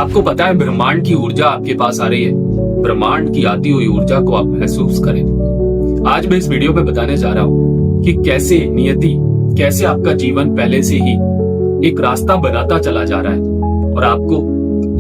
आपको पता है ब्रह्मांड की ऊर्जा आपके पास आ रही है। ब्रह्मांड की आती हुई ऊर्जा को आप महसूस करें। आज मैं इस वीडियो में बताने जा रहा हूँ कि कैसे आपका जीवन पहले से ही एक रास्ता बनाता चला जा रहा है और आपको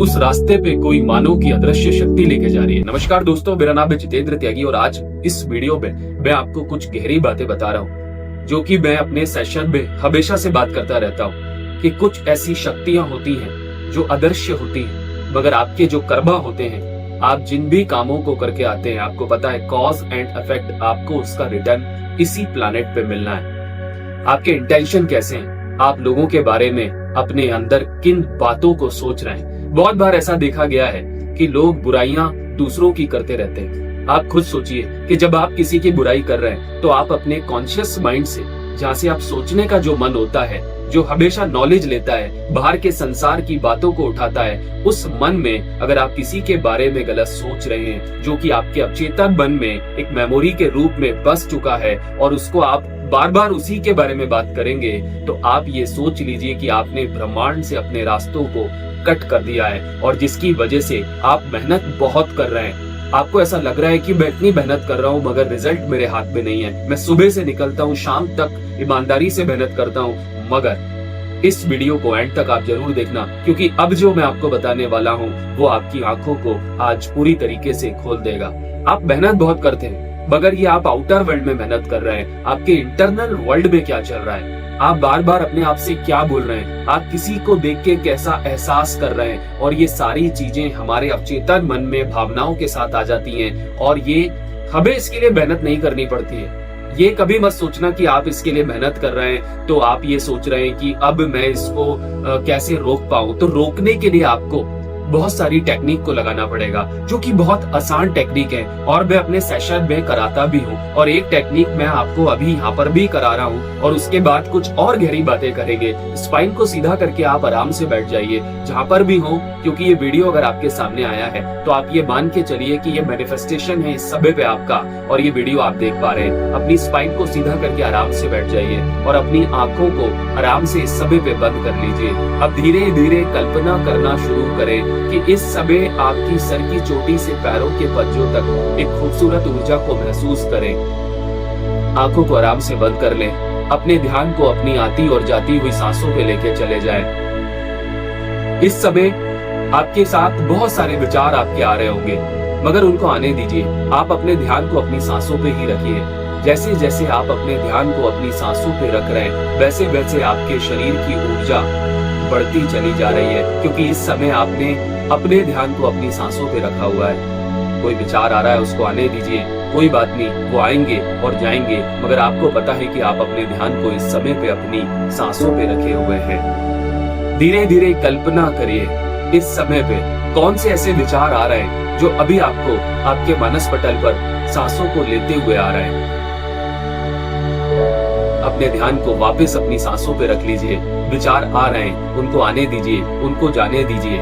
उस रास्ते पे कोई मानो की अदृश्य शक्ति लेके जा रही है। नमस्कार दोस्तों, मेरा नाम है जितेंद्र त्यागी और आज इस वीडियो में मैं आपको कुछ गहरी बातें बता रहा हूँ जो कि मैं अपने सेशन में हमेशा से बात करता रहता हूँ कि कुछ ऐसी शक्तियां होती हैं जो अदृश्य होती हैं, मगर आपके जो कर्मा होते हैं, आप जिन भी कामों को करके आते हैं, आपको पता है कॉज एंड इफेक्ट, आपको उसका रिटर्न इसी प्लैनेट पे मिलना है। आपके इंटेंशन कैसे हैं, आप लोगों के बारे में अपने अंदर किन बातों को सोच रहे हैं। बहुत बार ऐसा देखा गया है कि लोग बुराइयां दूसरों की करते रहते हैं। आप खुद सोचिए कि जब आप किसी की बुराई कर रहे हैं तो आप अपने कॉन्शियस माइंड से, जहाँ से आप सोचने का जो मन होता है, जो हमेशा नॉलेज लेता है, बाहर के संसार की बातों को उठाता है, उस मन में अगर आप किसी के बारे में गलत सोच रहे हैं जो कि आपके अवचेतन मन में एक मेमोरी के रूप में बस चुका है और उसको आप बार बार उसी के बारे में बात करेंगे, तो आप ये सोच लीजिए कि आपने ब्रह्मांड से अपने रास्तों को कट कर दिया है और जिसकी वजह से आप मेहनत बहुत कर रहे हैं। आपको ऐसा लग रहा है कि मैं इतनी मेहनत कर रहा हूँ मगर रिजल्ट मेरे हाथ में नहीं है। मैं सुबह से निकलता हूँ, शाम तक ईमानदारी से मेहनत करता हूँ, मगर इस वीडियो को एंड तक आप जरूर देखना, क्योंकि अब जो मैं आपको बताने वाला हूँ वो आपकी आंखों को आज पूरी तरीके से खोल देगा। आप मेहनत बहुत करते हैं मगर ये आप आउटर वर्ल्ड में मेहनत कर रहे हैं, आपके इंटरनल वर्ल्ड में क्या चल रहा है, आप बार बार अपने आप से क्या बोल रहे हैं, आप किसी को देख के कैसा एहसास कर रहे हैं, और ये सारी चीजें हमारे अवचेतन मन में भावनाओं के साथ आ जाती हैं और ये हमें इसके लिए मेहनत नहीं करनी पड़ती है। ये कभी मत सोचना कि आप इसके लिए मेहनत कर रहे हैं तो आप ये सोच रहे हैं कि अब मैं इसको कैसे रोक पाऊं। तो रोकने के लिए आपको बहुत सारी टेक्निक को लगाना पड़ेगा जो कि बहुत आसान टेक्निक है और मैं अपने सेशन में कराता भी हूँ, और एक टेक्निक मैं आपको अभी यहाँ पर भी करा रहा हूँ और उसके बाद कुछ और गहरी बातें करेंगे। स्पाइन को सीधा करके आप आराम से बैठ जाइए जहाँ पर भी हो, क्योंकि ये वीडियो अगर आपके सामने आया है तो आप ये मान के चलिए कि ये मैनिफेस्टेशन है इस समय पे आपका, और ये वीडियो आप देख पा रहे हैं। अपनी स्पाइन को सीधा करके आराम से बैठ जाइए और अपनी आंखों को आराम से इस समय पे बंद कर लीजिए। अब धीरे धीरे कल्पना करना शुरू करें कि इस समय आपकी सर की चोटी से पैरों के पंजों तक एक खूबसूरत ऊर्जा को महसूस करें। आंखों को आराम से बंद कर लें। अपने ध्यान को अपनी आती और जाती हुई सांसों पे लेके चले जाएं। इस समय आपके साथ बहुत सारे विचार आपके आ रहे होंगे, मगर उनको आने दीजिए। आप अपने ध्यान को अपनी सांसों पे ही रखिए। जैसे जैसे आप अपने ध्यान को अपनी सांसों पे रख रहे हैं वैसे वैसे आपके शरीर की ऊर्जा बढ़ती चली जा रही है, क्योंकि इस समय आपने अपने ध्यान को अपनी सांसों पे रखा हुआ है। कोई विचार आ रहा है उसको आने दीजिए, कोई बात नहीं, वो आएंगे और जाएंगे, मगर आपको पता है कि आप अपने ध्यान को इस समय पे अपनी सांसों पे रखे हुए हैं। धीरे धीरे कल्पना करिए इस समय पे कौन से ऐसे विचार आ रहे हैं जो अभी आपको आपके मानस पटल पर सांसों को लेते हुए आ रहे हैं। अपने ध्यान को वापस अपनी सांसों पे रख लीजिए। विचार आ रहे हैं, उनको आने दीजिए, उनको जाने दीजिए।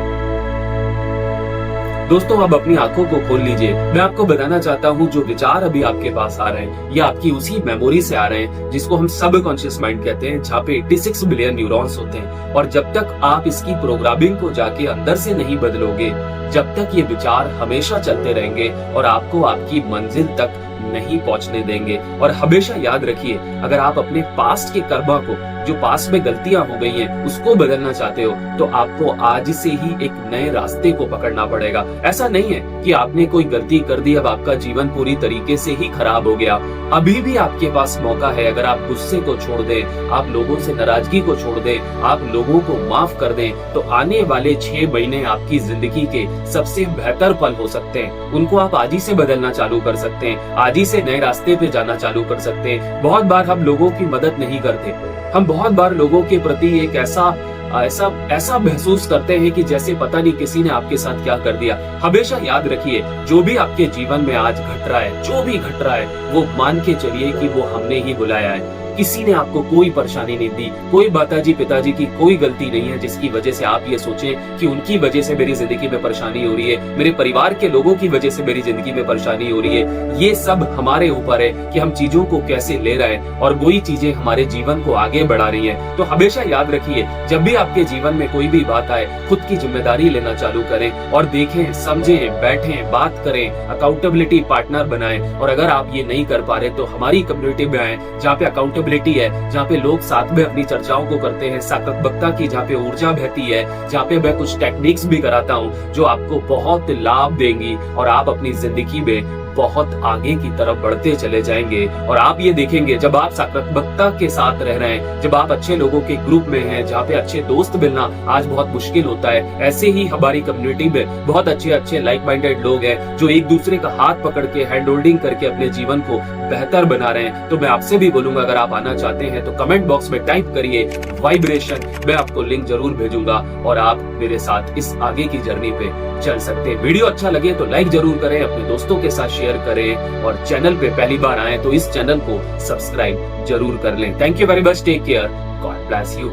दोस्तों, अब अपनी आंखों को खोल लीजिए। मैं आपको बताना चाहता हूँ जो विचार अभी आपके पास आ रहे हैं ये आपकी उसी मेमोरी से आ रहे हैं जिसको हम सबकॉन्शियस माइंड कहते हैं, जहाँ पे 86 बिलियन न्यूरॉन्स होते हैं। और जब तक आप इसकी प्रोग्रामिंग को जाके अंदर से नहीं बदलोगे, जब तक ये विचार हमेशा चलते रहेंगे और आपको आपकी मंजिल तक नहीं पहुंचने देंगे। और हमेशा याद रखिए, अगर आप अपने पास्ट के कर्मा को, जो पास्ट में गलतियां हो गई हैं, उसको बदलना चाहते हो तो आपको आज से ही एक नए रास्ते को पकड़ना पड़ेगा। ऐसा नहीं है कि आपने कोई गलती कर दी अब आपका जीवन पूरी तरीके से ही खराब हो गया। अभी भी आपके पास मौका है। अगर आप गुस्से को छोड़ दें, आप लोगों से नाराजगी को छोड़ दें, आप लोगों को माफ कर दें, तो आने वाले 6 महीने आपकी जिंदगी के सबसे बेहतर पल हो सकते हैं। उनको आप आज ही से बदलना चालू कर सकते हैं, आज ही से नए रास्ते पे जाना चालू कर सकते हैं। बहुत बार हम लोगों की मदद नहीं करते। हम बहुत बार लोगों के प्रति एक ऐसा महसूस करते हैं कि जैसे पता नहीं किसी ने आपके साथ क्या कर दिया। हमेशा याद रखिए, जो भी आपके जीवन में आज घट रहा है, जो भी घट रहा है, वो मान के चलिए कि वो हमने ही बुलाया है। किसी ने आपको कोई परेशानी नहीं दी, कोई माताजी पिताजी की कोई गलती नहीं है जिसकी वजह से आप ये सोचें कि उनकी वजह से मेरी जिंदगी में परेशानी हो रही है, मेरे परिवार के लोगों की वजह से मेरी जिंदगी में परेशानी हो रही है। ये सब हमारे ऊपर है कि हम चीजों को कैसे ले रहे हैं और वही चीजें हमारे जीवन को आगे बढ़ा रही है। तो हमेशा याद रखिए, जब भी आपके जीवन में कोई भी बात आए, खुद की जिम्मेदारी लेना चालू करें और देखें, समझें, बैठें, बात करें, अकाउंटेबिलिटी पार्टनर बनाएं। और अगर आप ये नहीं कर पा रहे तो हमारी कम्युनिटी में आए, जहाँ पे अकाउंटेबिलिटी है, जहाँ पे लोग साथ में अपनी चर्चाओं को करते हैं, सकारात्मकता की जहाँ पे ऊर्जा बहती है, जहाँ पे मैं कुछ टेक्निक्स भी कराता हूँ जो आपको बहुत लाभ देंगी और आप अपनी जिंदगी में बहुत आगे की तरफ बढ़ते चले जाएंगे। और आप ये देखेंगे, जब आप सकारात्मकता के साथ रह रहे हैं, जब आप अच्छे लोगों के ग्रुप में हैं, जहाँ पे अच्छे दोस्त मिलना आज बहुत मुश्किल होता है, ऐसे ही हमारी कम्युनिटी में बहुत अच्छे लाइक माइंडेड लोग हैं जो एक दूसरे का हाथ पकड़ के हैंड होल्डिंग करके अपने जीवन को बेहतर बना रहे हैं। तो मैं आपसे भी बोलूंगा, अगर आप आना चाहते हैं तो कमेंट बॉक्स में टाइप करिए वाइब्रेशन, मैं आपको लिंक जरूर भेजूंगा और आप मेरे साथ इस आगे की जर्नी पे चल सकते हैं। वीडियो अच्छा लगे तो लाइक जरूर करें, अपने दोस्तों के साथ शेयर करें और चैनल पे पहली बार आए तो इस चैनल को सब्सक्राइब जरूर कर लें। Thank you very much, take care, God bless you.